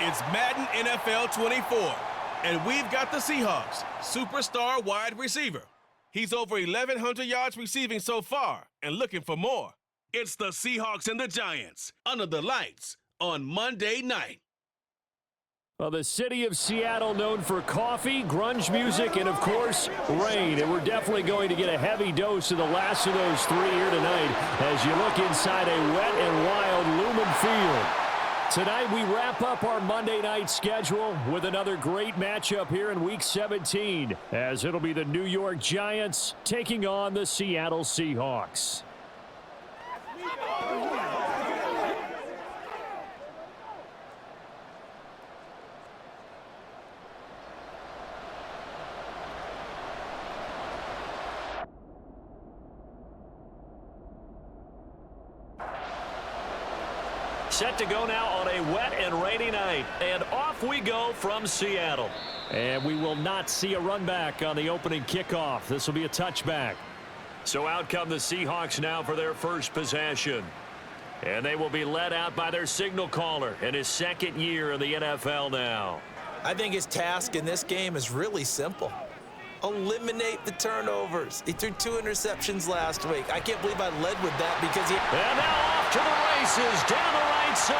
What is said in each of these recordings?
It's Madden NFL 24, and we've got the Seahawks superstar wide receiver. He's over 1,100 yards receiving so far and looking for more. It's the Seahawks and the Giants under the lights on Monday night. Well, the city of Seattle known for coffee, grunge music, and, of course, rain. And we're definitely going to get a heavy dose of the last of those three here tonight as you look inside a wet and wild Lumen Field. Tonight, we wrap up our Monday night schedule with another great matchup here in Week 17, as it'll be the New York Giants taking on the Seattle Seahawks. Set to go now on a wet and rainy night, and off we go from Seattle. And we will not see a run back on the opening kickoff. This will be a touchback. So out come the Seahawks now for their first possession. And they will be led out by their signal caller in his second year in the NFL now. I think his task in this game is really simple. Eliminate the turnovers. He threw 2 interceptions last week. I can't believe I led with that because he... And now off to the races down the right side.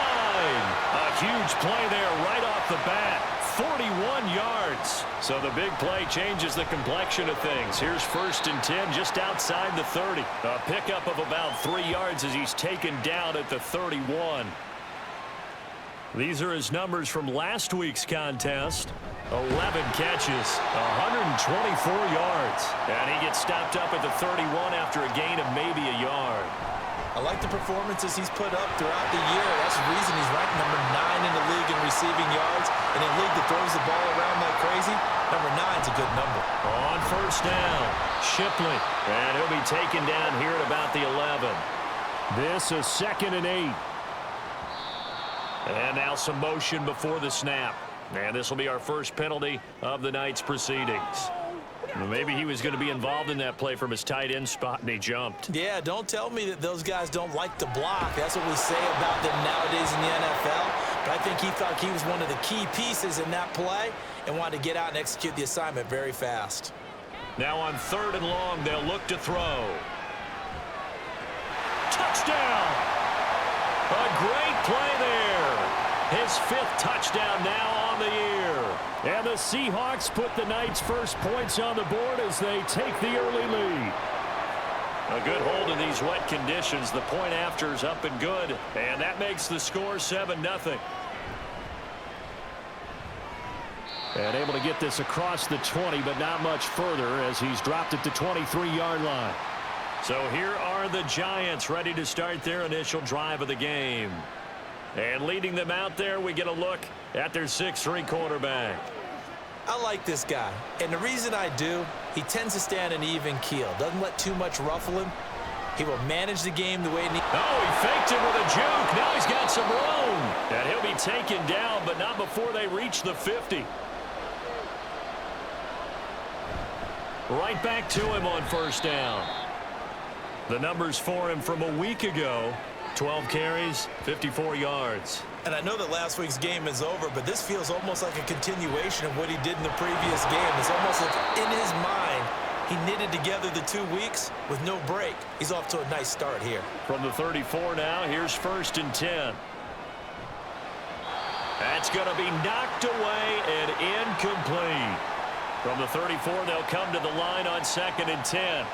A huge play there right off the bat. 41 yards. So the big play changes the complexion of things. Here's 1st and 10 just outside the 30. A pickup of about 3 yards as he's taken down at the 31. These are his numbers from last week's contest. 11 catches, 124 yards. And he gets stopped up at the 31 after a gain of maybe a yard. I like the performances he's put up throughout the year. That's the reason he's ranked number 9 in the league in receiving yards. In a league that throws the ball around like crazy, number 9's a good number. On 1st down, Shipley. And he'll be taken down here at about the 11. This is 2nd and 8. And now some motion before the snap. And this will be our first penalty of the night's proceedings. Maybe he was going to be involved in that play from his tight end spot, and he jumped. Yeah, don't tell me that those guys don't like to block. That's what we say about them nowadays in the NFL. But I think he thought he was one of the key pieces in that play and wanted to get out and execute the assignment very fast. Now on 3rd and long, they'll look to throw. Touchdown! A great play there. His 5th touchdown now on the year. And the Seahawks put the night's first points on the board as they take the early lead. A good hold in these wet conditions. The point after is up and good. And that makes the score 7-0. And able to get this across the 20, but not much further as he's dropped it to 23-yard line. So here are the Giants ready to start their initial drive of the game. And leading them out there, we get a look at their 6'3" quarterback. I like this guy, and the reason I do, he tends to stand an even keel. Doesn't let too much ruffle him. He will manage the game the way it needs. Oh, he faked it with a juke. Now he's got some room. And he'll be taken down, but not before they reach the 50. Right back to him on 1st down. The numbers for him from a week ago. 12 carries, 54 yards. And I know that last week's game is over, but this feels almost like a continuation of what he did in the previous game. It's almost like in his mind, he knitted together the 2 weeks with no break. He's off to a nice start here. From the 34 now, here's 1st and 10. That's going to be knocked away and incomplete. From the 34, they'll come to the line on 2nd and 10.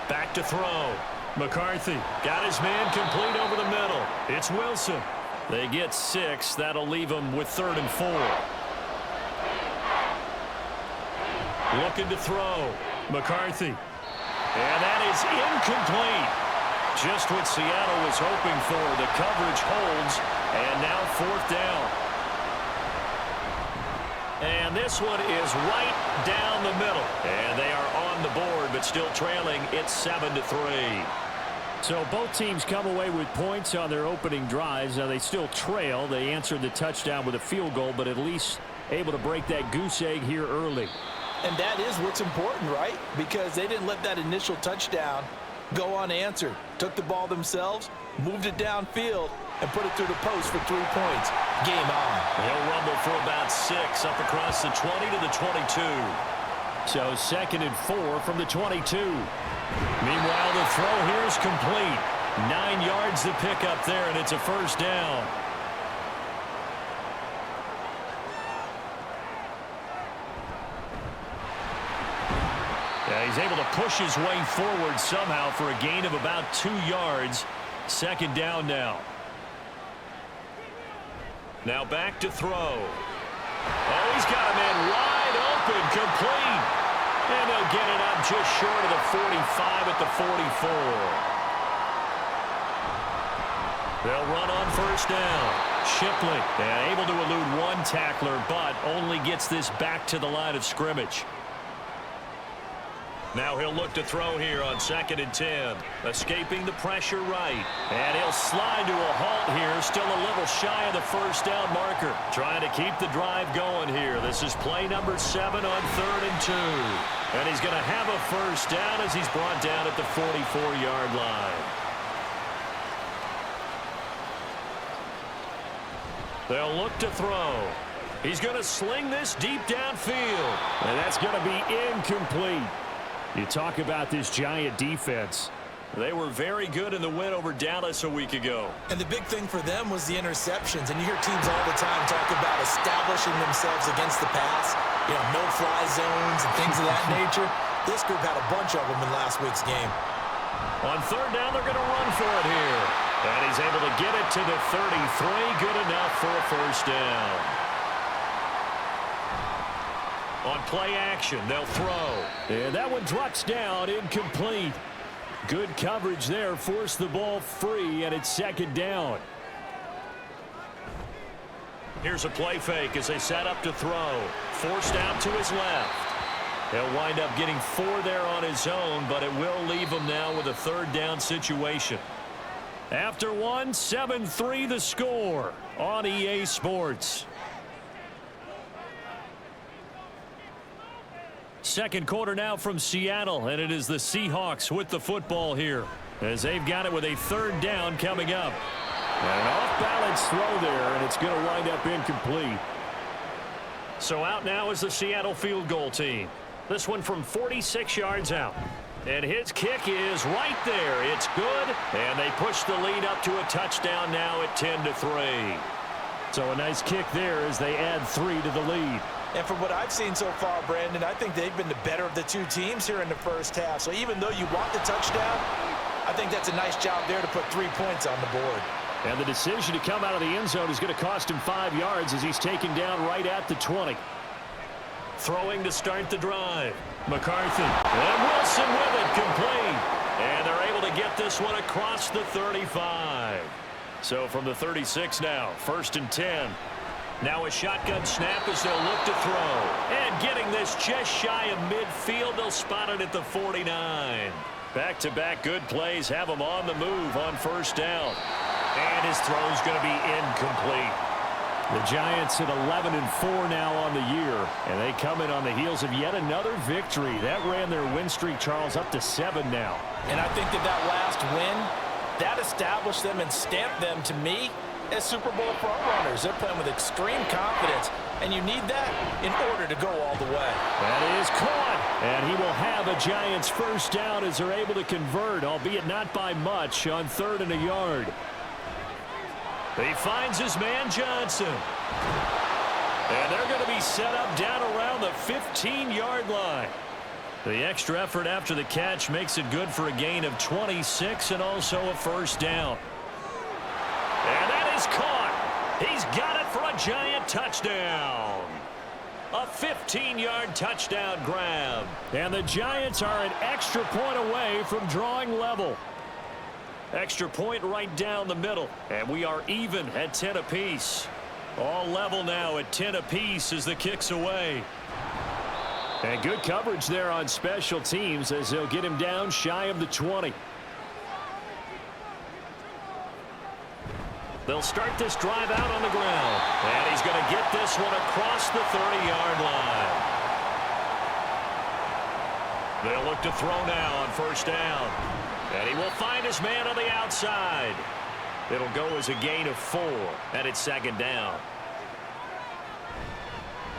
Back to throw. McCarthy got his man complete over the middle. It's Wilson. They get 6. That'll leave them with 3rd and 4. Looking to throw. McCarthy. And that is incomplete. Just what Seattle was hoping for. The coverage holds. And now 4th down. And this one is right down the middle. And they are on the board, but still trailing. It's 7-3. So both teams come away with points on their opening drives. Now they still trail. They answered the touchdown with a field goal, but at least able to break that goose egg here early. And that is what's important, right? Because they didn't let that initial touchdown go unanswered. Took the ball themselves, moved it downfield, and put it through the post for 3 points. Game on. He'll rumble for about 6 up across the 20 to the 22. So 2nd and 4 from the 22. Meanwhile, the throw here is complete. 9 yards to pick up there, and it's a first down. Yeah, he's able to push his way forward somehow for a gain of about 2 yards. 2nd down now. Now back to throw. Oh, he's got a man wide open, complete. And they'll get it up just short of the 45 at the 44. They'll run on first down. Shipley, able to elude one tackler, but only gets this back to the line of scrimmage. Now he'll look to throw here on 2nd and 10. Escaping the pressure right. And he'll slide to a halt here. Still a little shy of the first down marker. Trying to keep the drive going here. This is play number 7 on 3rd and 2. And he's going to have a first down as he's brought down at the 44-yard line. They'll look to throw. He's going to sling this deep downfield. And that's going to be incomplete. You talk about this Giant defense. They were very good in the win over Dallas a week ago. And the big thing for them was the interceptions. And you hear teams all the time talk about establishing themselves against the pass. You know, no-fly zones and things of that nature. This group had a bunch of them in last week's game. On 3rd down, they're going to run for it here. And he's able to get it to the 33. Good enough for a first down. On play action, they'll throw. And that one drops down, incomplete. Good coverage there, forced the ball free, and it's 2nd down. Here's a play fake as they set up to throw. Forced out to his left. He'll wind up getting 4 there on his own, but it will leave him now with a 3rd down situation. After one, 7-3 the score on EA Sports. Second quarter now from Seattle, and it is the Seahawks with the football here as they've got it with a 3rd down coming up. And an off-balance throw there, and it's going to wind up incomplete. So out now is the Seattle field goal team. This one from 46 yards out. And his kick is right there. It's good, and they push the lead up to a touchdown now at 10-3. So a nice kick there as they add 3 to the lead. And from what I've seen so far, Brandon, I think they've been the better of the two teams here in the first half. So even though you want the touchdown, I think that's a nice job there to put 3 points on the board. And the decision to come out of the end zone is going to cost him 5 yards as he's taken down right at the 20. Throwing to start the drive. McCarthy. And Wilson with it, complete. And they're able to get this one across the 35. So from the 36 now, 1st and 10. Now a shotgun snap as they'll look to throw. And getting this just shy of midfield, they'll spot it at the 49. Back-to-back good plays have him on the move on 1st down. And his throw's going to be incomplete. The Giants at 11-4 now on the year. And they come in on the heels of yet another victory. That ran their win streak, Charles, up to 7 now. And I think that last win, that established them and stamped them, to me, as Super Bowl frontrunners. They're playing with extreme confidence, and you need that in order to go all the way. That is caught, and he will have a Giants first down as they're able to convert, albeit not by much, on 3rd and a yard. He finds his man Johnson. And they're going to be set up down around the 15-yard line. The extra effort after the catch makes it good for a gain of 26 and also a first down. And that is caught. He's got it for a Giant touchdown. A 15-yard touchdown grab. And the Giants are an extra point away from drawing level. Extra point right down the middle. And we are even at 10 apiece. All level now at 10 apiece as the kick's away. And good coverage there on special teams as they'll get him down shy of the 20. They'll start this drive out on the ground. And he's going to get this one across the 30-yard line. They'll look to throw now on 1st down. And he will find his man on the outside. It'll go as a gain of 4, and it's second down.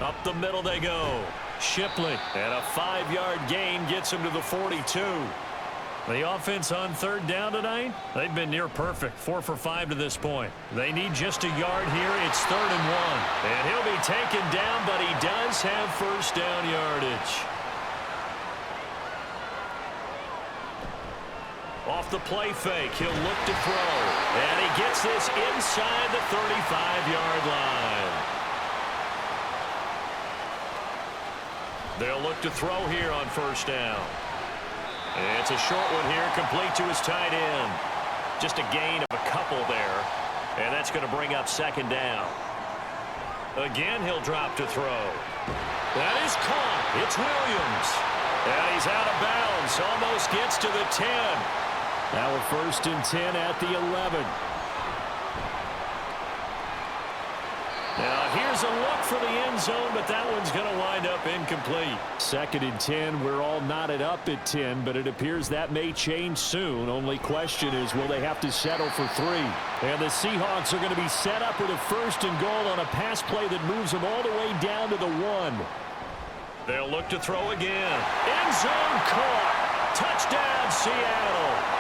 Up the middle they go. Shipley, and a 5-yard gain gets him to the 42. The offense on third down tonight, they've been near perfect, 4 for 5 to this point. They need just a yard here. It's 3rd and 1. And he'll be taken down, but he does have first down yardage. Off the play fake, he'll look to throw. And he gets this inside the 35-yard line. They'll look to throw here on first down. It's a short one here, complete to his tight end. Just a gain of a couple there. And that's going to bring up second down. Again, he'll drop to throw. That is caught. It's Williams. And he's out of bounds. Almost gets to the 10. Now a 1st and 10 at the 11. Now here's a look for the end zone, but that one's going to wind up incomplete. 2nd and 10. We're all knotted up at 10, but it appears that may change soon. Only question is, will they have to settle for 3? And the Seahawks are going to be set up with a 1st and goal on a pass play that moves them all the way down to the 1. They'll look to throw again. End zone caught. Touchdown, Seattle.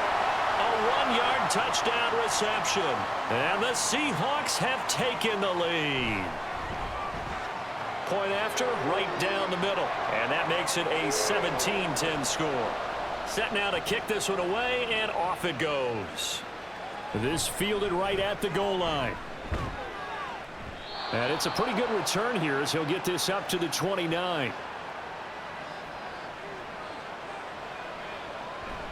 A 1-yard touchdown reception. And the Seahawks have taken the lead. Point after, right down the middle. And that makes it a 17-10 score. Set now to kick this one away, and off it goes. This fielded right at the goal line. And it's a pretty good return here as he'll get this up to the 29.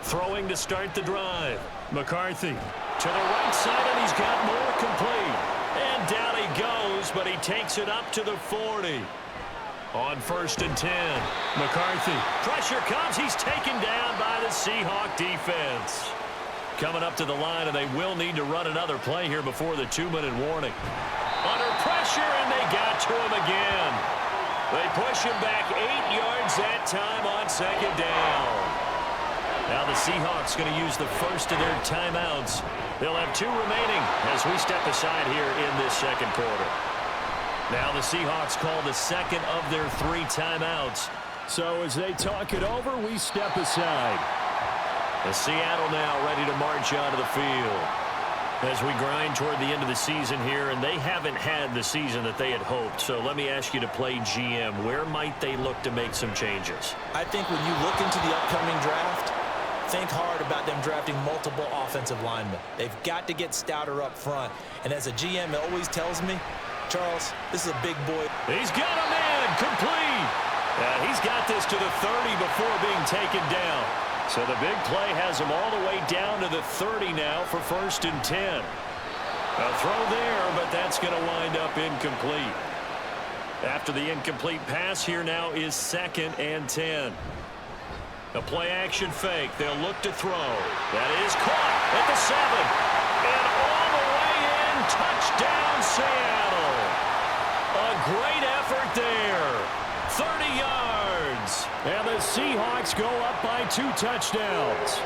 Throwing to start the drive. McCarthy to the right side, and he's got more complete. And down he goes, but he takes it up to the 40. On 1st and 10, McCarthy. Pressure comes. He's taken down by the Seahawk defense. Coming up to the line, and they will need to run another play here before the 2-minute warning. Under pressure, and they got to him again. They push him back 8 yards that time on second down. Now the Seahawks going to use the first of their timeouts. They'll have 2 remaining as we step aside here in this second quarter. Now the Seahawks call the second of their 3 timeouts. So as they talk it over, we step aside. The Seattle now ready to march onto the field. As we grind toward the end of the season here, and they haven't had the season that they had hoped. So let me ask you to play GM. Where might they look to make some changes? I think when you look into the upcoming draft, think hard about them drafting multiple offensive linemen. They've got to get stouter up front. And as a GM, it always tells me, Charles, this is a big boy. He's got a man complete. He's got this to the 30 before being taken down. So the big play has him all the way down to the 30 now for 1st and 10. A throw there, but that's going to wind up incomplete. After the incomplete pass, here now is 2nd and 10. A play action fake. They'll look to throw. That is caught at the 7. And all the way in. Touchdown, Seattle. A great effort there. 30 yards. And the Seahawks go up by 2 touchdowns.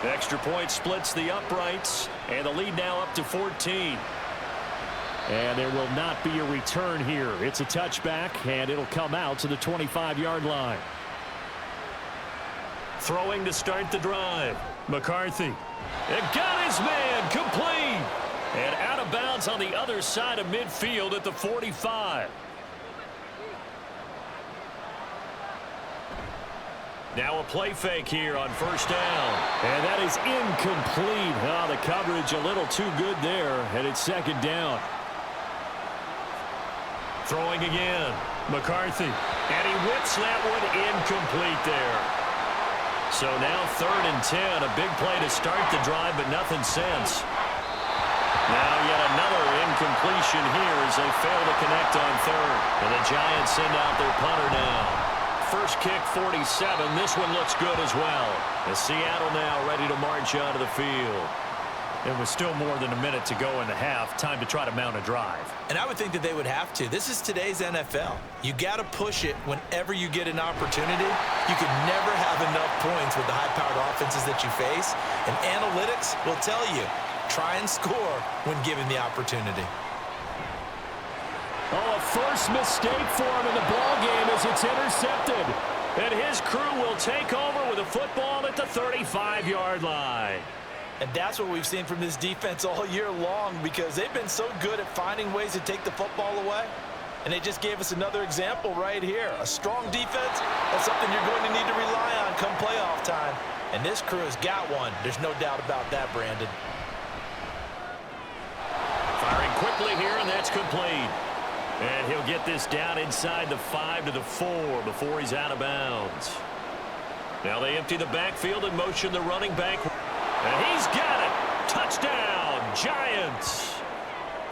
Extra point splits the uprights. And the lead now up to 14. And there will not be a return here. It's a touchback, and it'll come out to the 25-yard line. Throwing to start the drive. McCarthy. And got his man complete. And out of bounds on the other side of midfield at the 45. Now a play fake here on 1st down. And that is incomplete. Oh, the coverage a little too good there. And it's 2nd down. Throwing again. McCarthy. And he whips that one incomplete there. So now 3rd and 10. A big play to start the drive, but nothing since. Now yet another incompletion here as they fail to connect on 3rd. And the Giants send out their punter now. First kick, 47. This one looks good as well. As Seattle now ready to march onto the field. There was still more than a minute to go in the half. Time to try to mount a drive. And I would think that they would have to. This is today's NFL. You got to push it whenever you get an opportunity. You can never have enough points with the high-powered offenses that you face. And analytics will tell you, try and score when given the opportunity. Oh, a first mistake for him in the ball game as it's intercepted. And his crew will take over with a football at the 35-yard line. And that's what we've seen from this defense all year long, because they've been so good at finding ways to take the football away. And they just gave us another example right here. A strong defense, that's something you're going to need to rely on come playoff time. And this crew has got one. There's no doubt about that, Brandon. Firing quickly here, and that's complete. And he'll get this down inside the 5 to the 4 before he's out of bounds. Now they empty the backfield and motion the running back. And he's got it. Touchdown, Giants.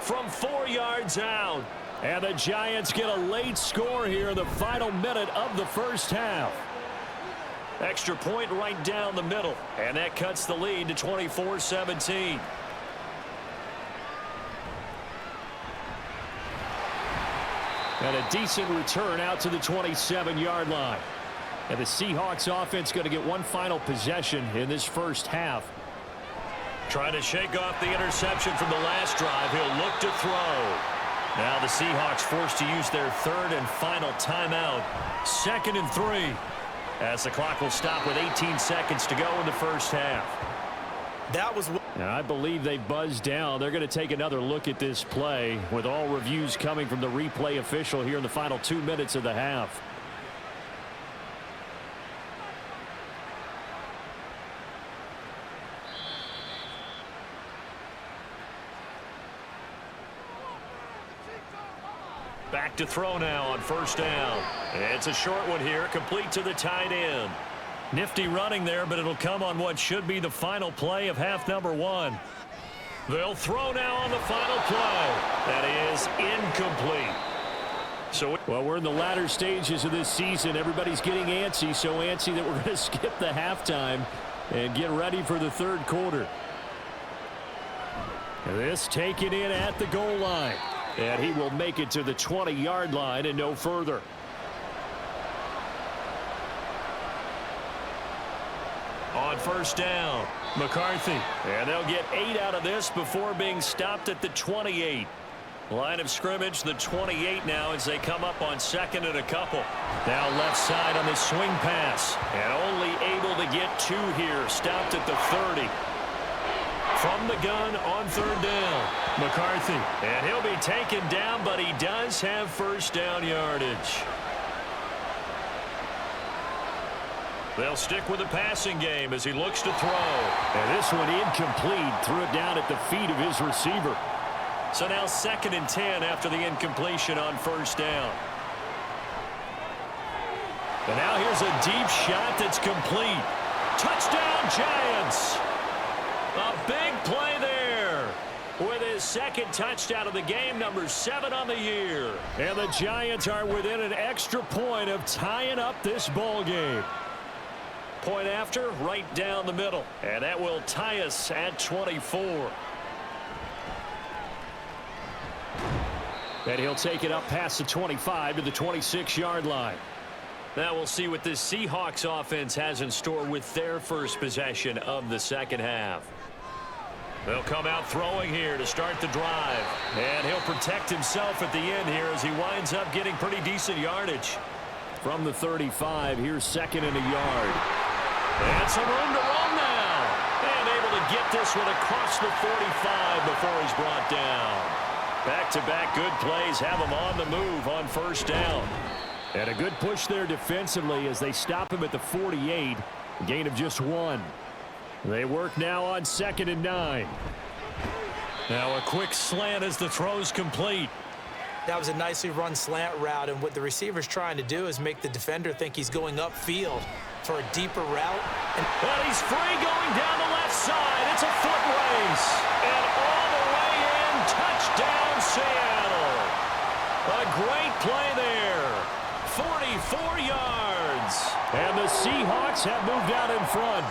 From 4 yards out. And the Giants get a late score here in the final minute of the first half. Extra point right down the middle. And that cuts the lead to 24-17. And a decent return out to the 27-yard line. And the Seahawks offense going to get one final possession in this first half. Trying to shake off the interception from the last drive. He'll look to throw. Now the Seahawks forced to use their third and final timeout. 2nd and 3. As the clock will stop with 18 seconds to go in the first half. That was... Now, I believe they buzzed down. They're going to take another look at this play with all reviews coming from the replay official here in the final 2 minutes of the half. Back to throw now on first down. It's a short one here, complete to the tight end. Nifty running there, but it'll come on what should be the final play of half number 1. They'll throw now on the final play. That is incomplete. So, well, we're in the latter stages of this season. Everybody's getting antsy, so antsy that we're going to skip the halftime and get ready for the third quarter. This taken in at the goal line. And he will make it to the 20-yard line and no further. On first down, McCarthy. And they'll get 8 out of this before being stopped at the 28. Line of scrimmage, the 28 now as they come up on 2nd and a couple. Now left side on this swing pass. And only able to get 2 here. Stopped at the 30. From the gun on 3rd down, McCarthy. And he'll be taken down, but he does have first down yardage. They'll stick with the passing game as he looks to throw. And this one incomplete. Threw it down at the feet of his receiver. So now 2nd and 10 after the incompletion on first down. And now here's a deep shot that's complete. Touchdown, Giants. A big play there with his 2nd touchdown of the game, number 7 on the year. And the Giants are within an extra point of tying up this ball game. Point after, right down the middle. And that will tie us at 24. And he'll take it up past the 25 to the 26-yard line. Now we'll see what this Seahawks offense has in store with their first possession of the second half. They'll come out throwing here to start the drive. And he'll protect himself at the end here as he winds up getting pretty decent yardage. From the 35, here's 2nd and a yard. And some room to run now. And able to get this one across the 45 before he's brought down. Back-to-back good plays have him on the move on first down. And a good push there defensively as they stop him at the 48. A gain of just 1. They work now on 2nd and 9. Now a quick slant as the throw's complete. That was a nicely run slant route, and what the receiver's trying to do is make the defender think he's going upfield for a deeper route. And he's free going down the left side. It's a foot race. And all the way in, touchdown Seattle. A great play there. 44 yards. And the Seahawks have moved out in front.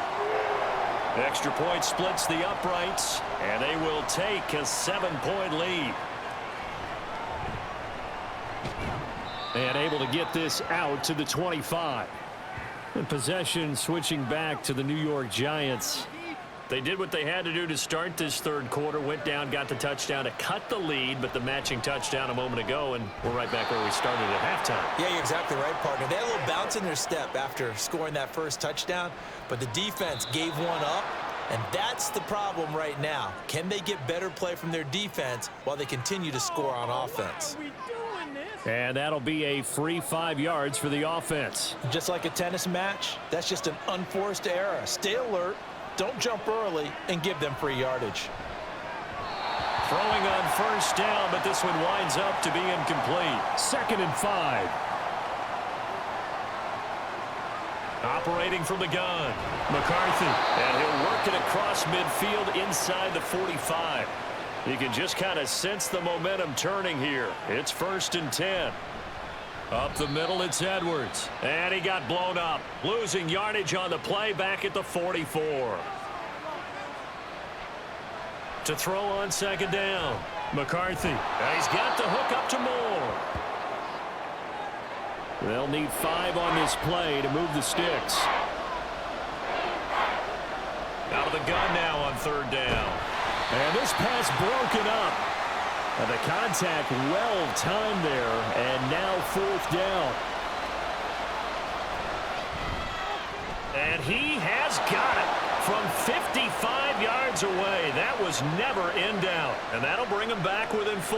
Extra point splits the uprights, and they will take a 7-point lead. And able to get this out to the 25. And possession switching back to the New York Giants. They did what they had to do to start this third quarter, went down, got the touchdown to cut the lead, but the matching touchdown a moment ago, and we're right back where we started at halftime. Yeah, you're exactly right, partner. They had a little bounce in their step after scoring that first touchdown, but the defense gave one up, and that's the problem right now. Can they get better play from their defense while they continue to score on offense? And that'll be a free 5 yards for the offense. Just like a tennis match, that's just an unforced error. Stay alert. Don't jump early and give them free yardage. Throwing on first down, but this one winds up to be incomplete. 2nd and 5. Operating from the gun, McCarthy. And he'll work it across midfield inside the 45. You can just kind of sense the momentum turning here. It's 1st and 10. Up the middle, it's Edwards. And he got blown up. Losing yardage on the play back at the 44. To throw on 2nd down, McCarthy. And he's got the hook up to Moore. They'll need 5 on this play to move the sticks. Out of the gun now on 3rd down. And this pass broken up. And the contact well timed there, and now 4th down. And he has got it from 55 yards away. That was never in doubt, and that'll bring him back within 4.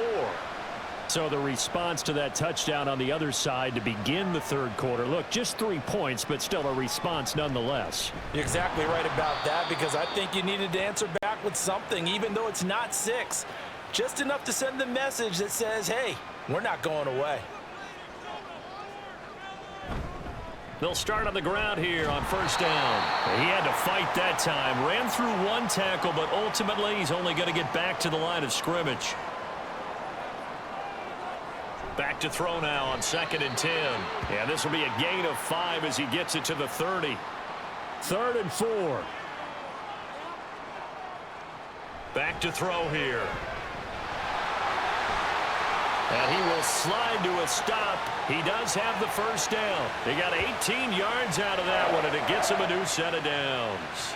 So the response to that touchdown on the other side to begin the third quarter. Look, just 3 points, but still a response nonetheless. You're exactly right about that, because I think you needed to answer back with something, even though it's not 6. Just enough to send the message that says, hey, we're not going away. They'll start on the ground here on 1st down. He had to fight that time. Ran through 1 tackle, but ultimately he's only going to get back to the line of scrimmage. Back to throw now on 2nd and 10. Yeah, this will be a gain of 5 as he gets it to the 30. 3rd and 4. Back to throw here. And he will slide to a stop. He does have the 1st down. He got 18 yards out of that one, and it gets him a new set of downs.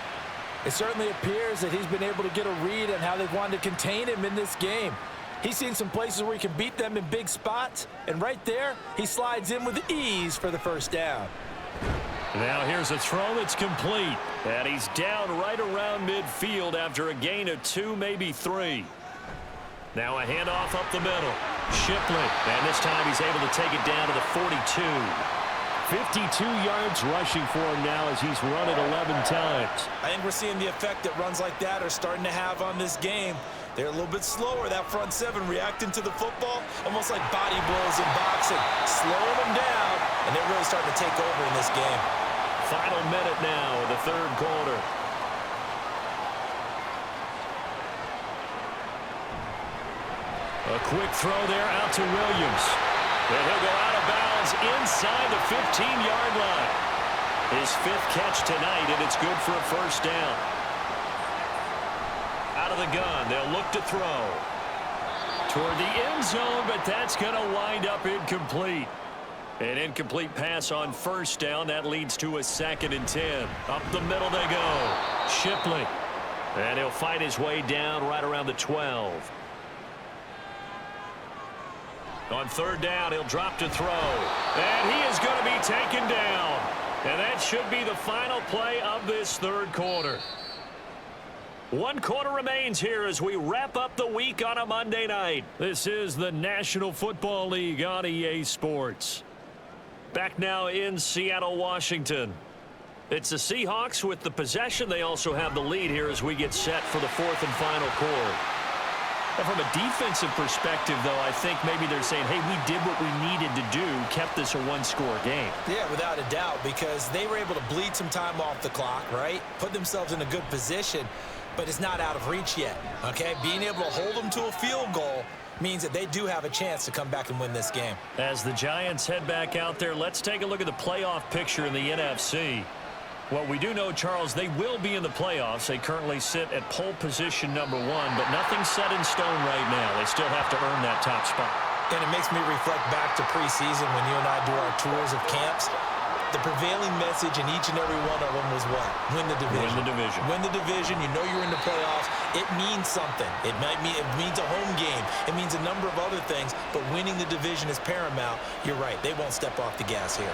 It certainly appears that he's been able to get a read on how they've wanted to contain him in this game. He's seen some places where he can beat them in big spots, and right there, he slides in with ease for the 1st down. Now here's a throw that's complete, and he's down right around midfield after a gain of 2, maybe 3. Now a handoff up the middle. Shipley, and this time he's able to take it down to the 42. 52 yards rushing for him now as he's run it 11 times. I think we're seeing the effect that runs like that are starting to have on this game. They're a little bit slower, that front 7, reacting to the football, almost like body blows in boxing, slowing them down, and they're really starting to take over in this game. Final minute now of the third quarter. A quick throw there out to Williams. And he'll go out of bounds inside the 15-yard line. His 5th catch tonight, and it's good for a 1st down. Out of the gun, they'll look to throw. Toward the end zone, but that's going to wind up incomplete. An incomplete pass on 1st down. That leads to a 2nd and 10. Up the middle they go. Shipley. And he'll fight his way down right around the 12. On 3rd down, he'll drop to throw. And he is going to be taken down. And that should be the final play of this third quarter. 1 quarter remains here as we wrap up the week on a Monday night. This is the National Football League on EA Sports. Back now in Seattle, Washington. It's the Seahawks with the possession. They also have the lead here as we get set for the 4th and final quarter. And from a defensive perspective, though, I think maybe they're saying, hey, we did what we needed to do, kept this a 1-score game. Yeah, without a doubt, because they were able to bleed some time off the clock, right? Put themselves in a good position, but it's not out of reach yet, okay? Being able to hold them to a field goal means that they do have a chance to come back and win this game. As the Giants head back out there, let's take a look at the playoff picture in the NFC. Well, we do know, Charles, they will be in the playoffs. They currently sit at pole position number 1, but nothing's set in stone right now. They still have to earn that top spot. And it makes me reflect back to preseason when you and I do our tours of camps. the prevailing message in each and every one of them was what? Win the division. Win the division. Win the division. You know you're in the playoffs. It means something. It means a home game. It means a number of other things, but winning the division is paramount. You're right. They won't step off the gas here.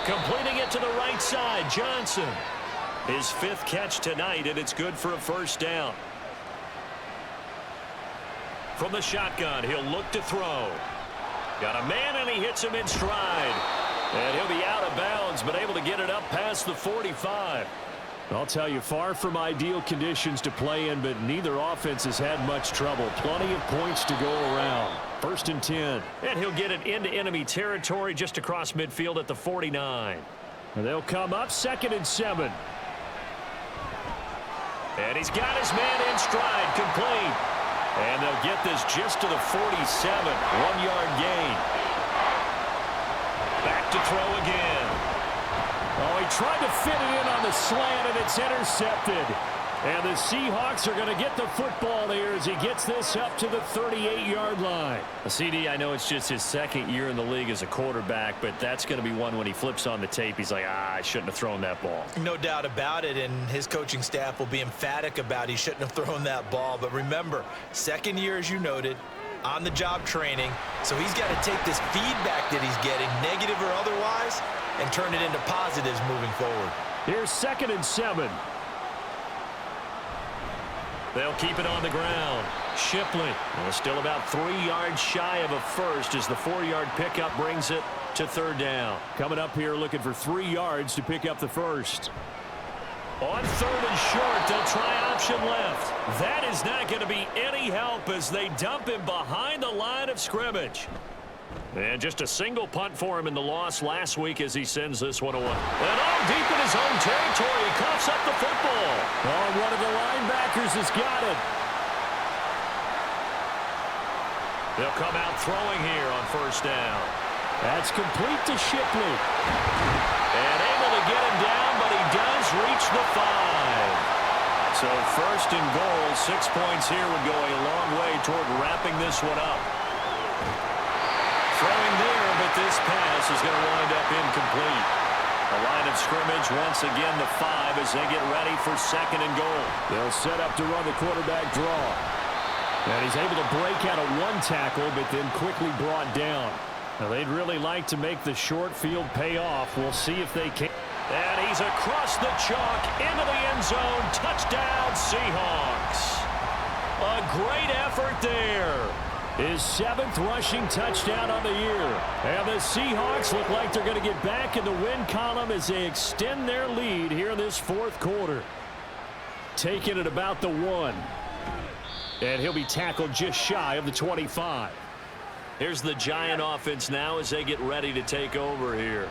Completing it to the right side, Johnson. His 5th catch tonight, and it's good for a first down. From the shotgun, he'll look to throw. Got a man, and he hits him in stride. And he'll be out of bounds, but able to get it up past the 45. I'll tell you, far from ideal conditions to play in, but neither offense has had much trouble. Plenty of points to go around. 1st and 10. And he'll get it into enemy territory just across midfield at the 49. And they'll come up 2nd and 7. And he's got his man in stride, complete. And they'll get this just to the 47. 1-yard gain. Back to throw again. Oh, he tried to fit it in on the slant, and it's intercepted. And the Seahawks are going to get the football here as he gets this up to the 38-yard line. CD, I know it's just his 2nd year in the league as a quarterback, but that's going to be one when he flips on the tape. He's like, I shouldn't have thrown that ball. No doubt about it, and his coaching staff will be emphatic about he shouldn't have thrown that ball. But remember, 2nd year, as you noted, on-the-job training, so he's got to take this feedback that he's getting, negative or otherwise, and turn it into positives moving forward. Here's 2nd and 7. They'll keep it on the ground. Shipley still about 3 yards shy of a first as the 4-yard pickup brings it to 3rd down. Coming up here looking for 3 yards to pick up the first. On 3rd and short, they'll try option left. That is not going to be any help as they dump him behind the line of scrimmage. And just a single punt for him in the loss last week as he sends this one away. And all deep in his own territory, he coughs up the football. Oh, one of the linebackers has got it. They'll come out throwing here on 1st down. That's complete to Shipley. And able to get him down, but he does reach the 5. So 1st and goal, 6 points here would go a long way toward wrapping this one up. Throwing there, but this pass is going to wind up incomplete. The line of scrimmage once again the 5 as they get ready for 2nd and goal. They'll set up to run the quarterback draw. And he's able to break out of 1 tackle, but then quickly brought down. Now they'd really like to make the short field pay off. We'll see if they can. And he's across the chalk into the end zone. Touchdown, Seahawks. A great effort there. His 7th rushing touchdown on the year. And the Seahawks look like they're going to get back in the win column as they extend their lead here in this 4th quarter. Taking it about the 1. And he'll be tackled just shy of the 25. Here's the Giant offense now as they get ready to take over here.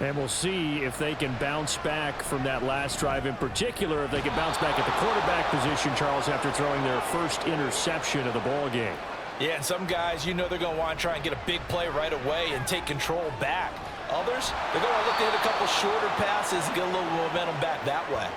And we'll see if they can bounce back from that last drive, in particular if they can bounce back at the quarterback position, Charles, after throwing their first interception of the ball game. Yeah, and some guys, you know they're going to want to try and get a big play right away and take control back. Others, they're going to look to hit a couple shorter passes and get a little momentum back that way.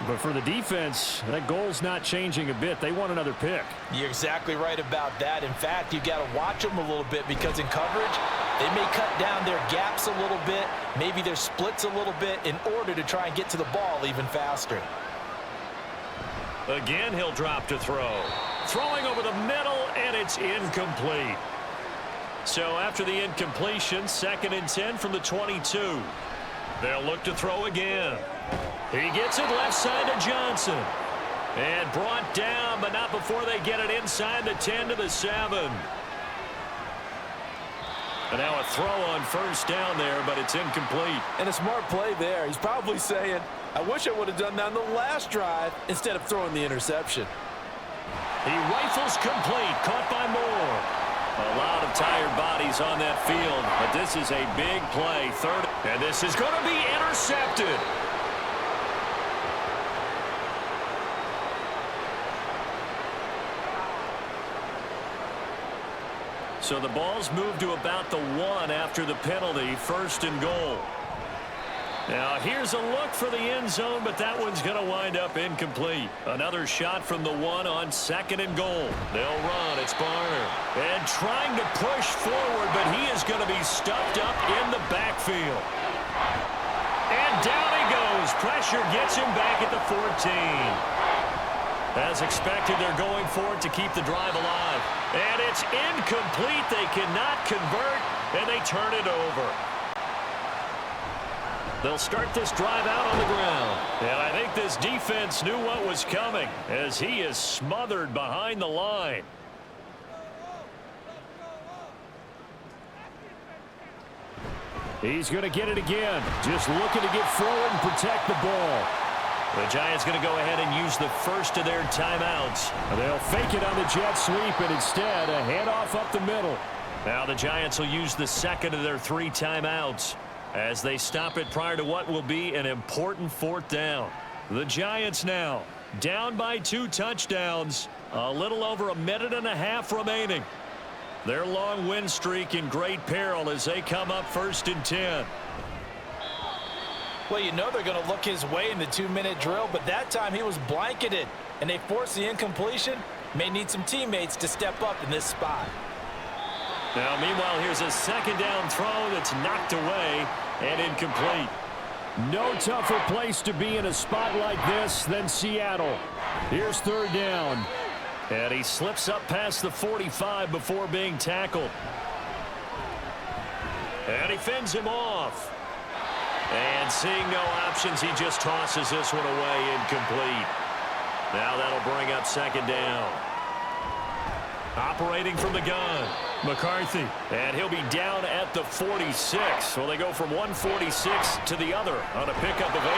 But for the defense, that goal's not changing a bit. They want another pick. You're exactly right about that. In fact, you got to watch them a little bit because in coverage, they may cut down their gaps a little bit, maybe their splits a little bit in order to try and get to the ball even faster. Again, he'll drop to throw. Throwing over the middle, and it's incomplete. So after the incompletion, 2nd and 10 from the 22. They'll look to throw again. He gets it left side to Johnson. And brought down, but not before they get it inside the 10 to the 7. And now a throw on 1st down there, but it's incomplete. And a smart play there. He's probably saying, I wish I would have done that on the last drive instead of throwing the interception. He rifles complete, caught by Moore. A lot of tired bodies on that field, but this is a big play. 3rd, and this is going to be intercepted. So the ball's moved to about the 1 after the penalty. 1st and goal. Now here's a look for the end zone, but that one's going to wind up incomplete. Another shot from the 1 on 2nd and goal. They'll run. It's Barner. And trying to push forward, but he is going to be stuffed up in the backfield. And down he goes. Pressure gets him back at the 14. As expected, they're going for it to keep the drive alive. And it's incomplete. They cannot convert, and they turn it over. They'll start this drive out on the ground. And I think this defense knew what was coming as he is smothered behind the line. He's going to get it again. Just looking to get forward and protect the ball. The Giants going to go ahead and use the first of their timeouts. They'll fake it on the jet sweep, and instead a handoff up the middle. Now the Giants will use the second of their 3 timeouts as they stop it prior to what will be an important 4th down. The Giants now down by 2 touchdowns. A little over a minute and a half remaining. Their long win streak in great peril as they come up 1st and 10. Well, you know they're going to look his way in the 2-minute drill, but that time he was blanketed, and they forced the incompletion. May need some teammates to step up in this spot. Now, meanwhile, here's a 2nd down throw that's knocked away and incomplete. No tougher place to be in a spot like this than Seattle. Here's 3rd down. And he slips up past the 45 before being tackled. And he fends him off. And seeing no options, he just tosses this one away, incomplete. Now that'll bring up 2nd down. Operating from the gun, McCarthy. And he'll be down at the 46. Well, they go from 146 to the other on a pickup of 8.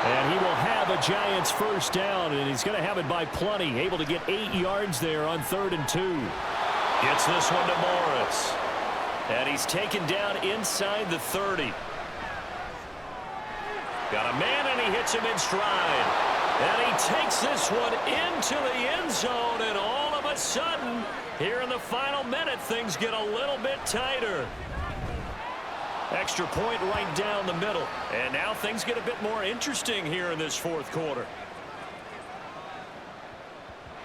And he will have a Giants 1st down, and he's going to have it by plenty. Able to get 8 yards there on 3rd and 2. Gets this one to Morris. And he's taken down inside the 30. Got a man, and he hits him in stride. And he takes this one into the end zone, and all of a sudden, here in the final minute, things get a little bit tighter. Extra point right down the middle. And now things get a bit more interesting here in this 4th quarter.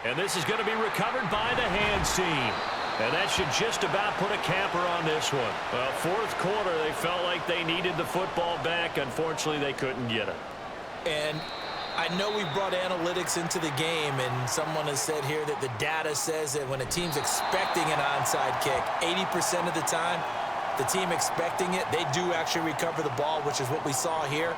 And this is going to be recovered by the hands team. And that should just about put a capper on this one. Well, 4th quarter, they felt like they needed the football back. Unfortunately, they couldn't get it. And I know we brought analytics into the game, and someone has said here that the data says that when a team's expecting an onside kick, 80% of the time, the team expecting it, they do actually recover the ball, which is what we saw here.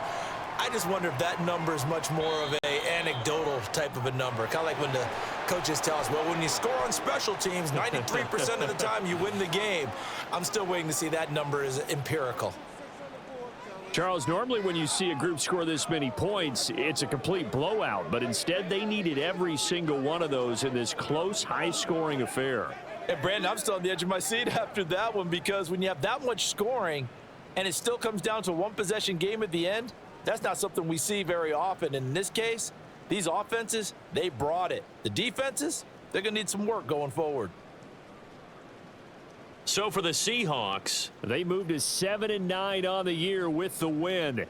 I just wonder if that number is much more of an anecdotal type of a number. Kind of like when the coaches tell us, well, when you score on special teams, 93% of the time you win the game. I'm still waiting to see that number is empirical. Charles, normally when you see a group score this many points, it's a complete blowout. But instead, they needed every single one of those in this close, high-scoring affair. And, Brandon, I'm still on the edge of my seat after that one because when you have that much scoring and it still comes down to a one-possession game at the end, that's not something we see very often. In this case, these offenses, they brought it. The defenses, they're going to need some work going forward. So for the Seahawks, they moved to 7-9 on the year with the win.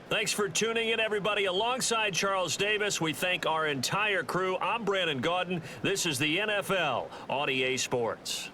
Thanks for tuning in, everybody. Alongside Charles Davis, we thank our entire crew. I'm Brandon Gaudin. This is the NFL on EA Sports.